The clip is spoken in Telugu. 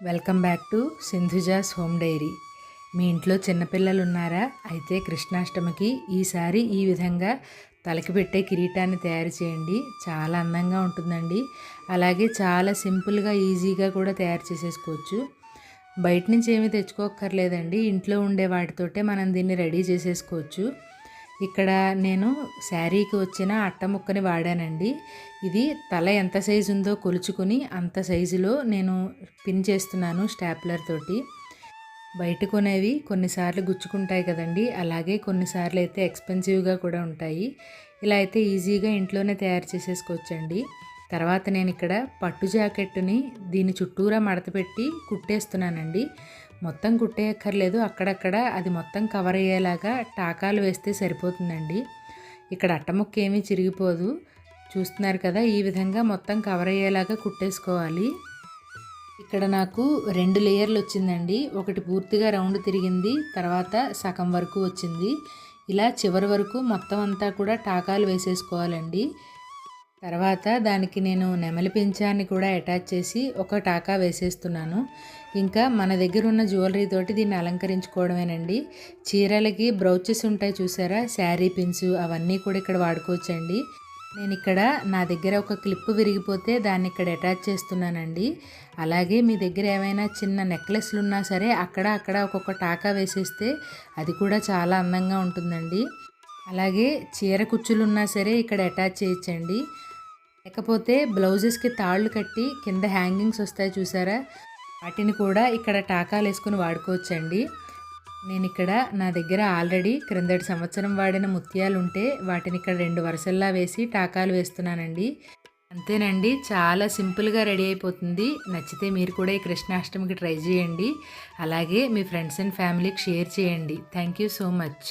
Welcome back to Sindhuja's home diary. మీ ఇంట్లో చిన్నపిల్లలు ఉన్నారా? అయితే కృష్ణాష్టమికి ఈసారి ఈ విధంగా తలకి పెట్టే కిరీటాన్ని తయారు చేయండి. చాలా అందంగా ఉంటుందండి. అలాగే చాలా సింపుల్గా ఈజీగా కూడా తయారు చేసేసుకోవచ్చు. బయట నుంచి ఏమీ తెచ్చుకోక్కర్లేదండి. ఇంట్లో ఉండే వాటితోటే మనం దీన్ని రెడీ చేసేసుకోవచ్చు. ఇక్కడ నేను శారీకి వచ్చిన అట్ట ముక్కని వాడానండి. ఇది తల ఎంత సైజు ఉందో కొలుచుకుని అంత సైజులో నేను పిన్ చేస్తున్నాను స్టాప్లర్ తోటి. బయట కొనేవి కొన్నిసార్లు గుచ్చుకుంటాయి కదండి, అలాగే కొన్నిసార్లు అయితే ఎక్స్పెన్సివ్గా కూడా ఉంటాయి. ఇలా అయితే ఈజీగా ఇంట్లోనే తయారు చేసేసుకోవచ్చండి. తర్వాత నేను ఇక్కడ పట్టు జాకెట్ని దీని చుట్టూరా మడత పెట్టి కుట్టేస్తున్నానండి. మొత్తం కుట్టేయక్కర్లేదు, అక్కడక్కడ అది మొత్తం కవర్ అయ్యేలాగా టాకాలు వేస్తే సరిపోతుందండి. ఇక్కడ అట్టముక్క ఏమీ చిరిగిపోదు. చూస్తున్నారు కదా, ఈ విధంగా మొత్తం కవర్ అయ్యేలాగా కుట్టేసుకోవాలి. ఇక్కడ నాకు 2 లేయర్లు వచ్చిందండి. ఒకటి పూర్తిగా రౌండ్ తిరిగింది, తర్వాత సగం వరకు వచ్చింది. ఇలా చివరి వరకు మొత్తం అంతా కూడా టాకాలు వేసేసుకోవాలండి. తర్వాత దానికి నేను నెమలి పించాన్ని కూడా అటాచ్ చేసి ఒక టాకా వేసేస్తున్నాను. ఇంకా మన దగ్గర ఉన్న జ్యువెలరీ తోటి దీన్ని అలంకరించుకోవడమేనండి. చీరలకి బ్రౌచెస్ ఉంటాయి చూసారా, శారీ పిన్స్, అవన్నీ కూడా ఇక్కడ వాడుకోవచ్చండి. నేను ఇక్కడ నా దగ్గర ఒక క్లిప్ విరిగిపోతే దాన్ని ఇక్కడ అటాచ్ చేస్తున్నానండి. అలాగే మీ దగ్గర ఏమైనా చిన్న నెక్లెస్లు ఉన్నా సరే అక్కడ ఒక్కొక్క టాకా వేసేస్తే అది కూడా చాలా అందంగా ఉంటుందండి. అలాగే చీర కుచ్చులు ఉన్నా సరే ఇక్కడ అటాచ్ చేయొచ్చండి. లేకపోతే బ్లౌజెస్కి తాళ్ళు కట్టి కింద హ్యాంగింగ్స్ వస్తాయి చూసారా, వాటిని కూడా ఇక్కడ టాకాలు వేసుకుని వాడుకోవచ్చండి. నేను ఇక్కడ నా దగ్గర ఆల్రెడీ క్రిందటి సంవత్సరం వాడిన ముత్యాలు ఉంటే వాటిని ఇక్కడ 2 వరుసల్లా వేసి టాకాలు వేస్తున్నానండి. అంతేనండి, చాలా సింపుల్గా రెడీ అయిపోతుంది. నచ్చితే మీరు కూడా ఈ కృష్ణాష్టమికి ట్రై చేయండి. అలాగే మీ ఫ్రెండ్స్ అండ్ ఫ్యామిలీకి షేర్ చేయండి. Thank you so much.